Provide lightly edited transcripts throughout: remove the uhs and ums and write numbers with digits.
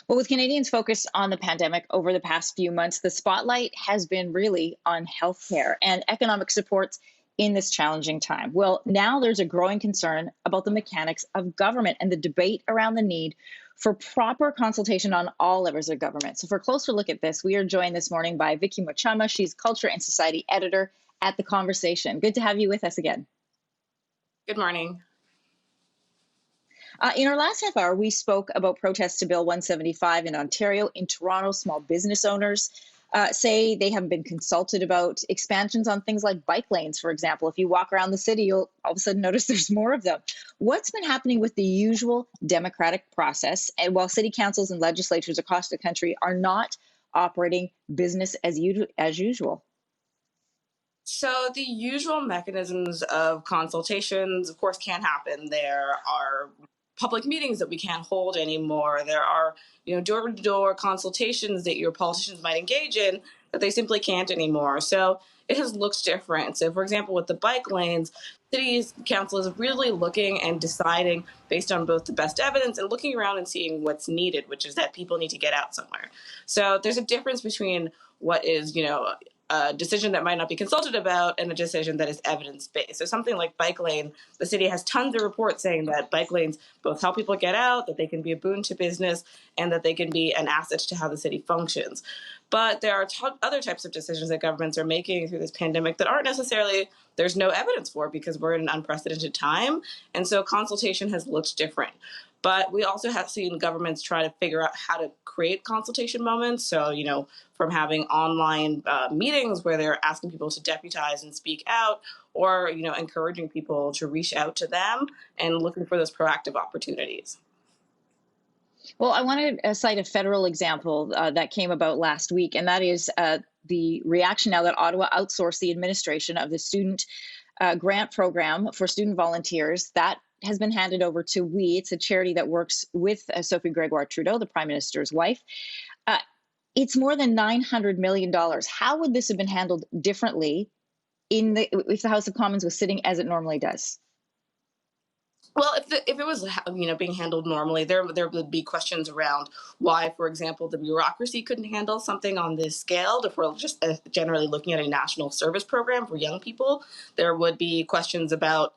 Well, with Canadians focused on the pandemic over the past few months, the spotlight has been really on healthcare and economic supports in this challenging time. Well, now there's a growing concern about the mechanics of government and the debate around the need for proper consultation on all levels of government. So, for a closer look at this, we are joined this morning by Vicky Mochama. She's Culture and Society Editor at The Conversation. Good to have you with us again. Good morning. In our last half hour, we spoke about protests to Bill 175 in Ontario. In Toronto, small business owners say they haven't been consulted about expansions on things like bike lanes, for example. If you walk around the city, you'll all of a sudden notice there's more of them. What's been happening with the usual democratic process, and while city councils and legislatures across the country are not operating business as usual? So the usual mechanisms of consultations, of course, can happen. There are public meetings that we can't hold anymore. There are, door-to-door consultations that your politicians might engage in that they simply can't anymore. So it has looked different. So, for example, with the bike lanes, cities council is really looking and deciding based on both the best evidence and looking around and seeing what's needed, which is that people need to get out somewhere. So there's a difference between what is, a decision that might not be consulted about and a decision that is evidence-based. So something like bike lane, the city has tons of reports saying that bike lanes both help people get out, that they can be a boon to business, and that they can be an asset to how the city functions. But there are other types of decisions that governments are making through this pandemic that aren't necessarily, there's no evidence for because we're in an unprecedented time. And so consultation has looked different. But we also have seen governments try to figure out how to create consultation moments. So, from having online meetings where they're asking people to deputize and speak out, or, encouraging people to reach out to them and looking for those proactive opportunities. Well, I want to cite a federal example that came about last week, and that is the reaction now that Ottawa outsourced the administration of the student grant program for student volunteers. That has been handed over to We. It's a charity that works with Sophie Gregoire Trudeau, the Prime Minister's wife. Uh, it's more than $900 million. How would this have been handled differently if the House of Commons was sitting as it normally does? Well, if it was being handled normally, there would be questions around why, for example, the bureaucracy couldn't handle something on this scale. If we're just generally looking at a national service program for young people, there would be questions about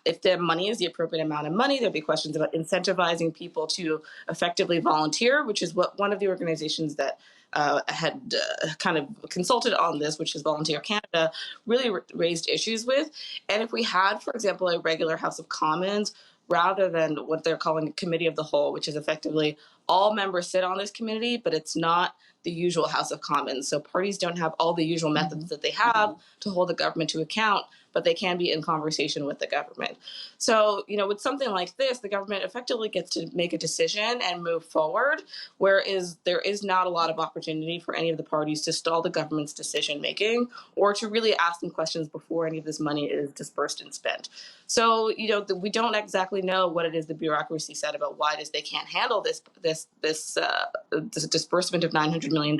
if the money is the appropriate amount of money. There'd be questions about incentivizing people to effectively volunteer, which is what one of the organizations that had kind of consulted on this, which is Volunteer Canada, really raised issues with. And if we had, for example, a regular House of Commons, rather than what they're calling a committee of the whole, which is effectively all members sit on this committee, but it's not the usual House of Commons. So parties don't have all the usual methods that they have to hold the government to account, but they can be in conversation with the government. So, with something like this, the government effectively gets to make a decision and move forward, whereas there is not a lot of opportunity for any of the parties to stall the government's decision making or to really ask them questions before any of this money is dispersed and spent. So, we don't exactly know what it is the bureaucracy said about why it is they can't handle this disbursement of $900 million,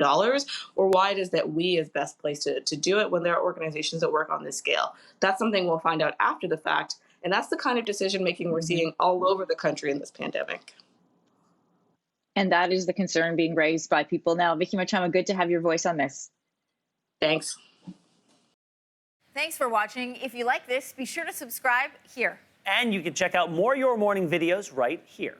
or why it is that We is best placed to do it when there are organizations that work on this scale. That's something we'll find out after the fact. And that's the kind of decision making we're seeing all over the country in this pandemic. And that is the concern being raised by people now. Vicky Mochama, good to have your voice on this. Thanks. Thanks for watching. If you like this, be sure to subscribe here. And you can check out more Your Morning videos right here.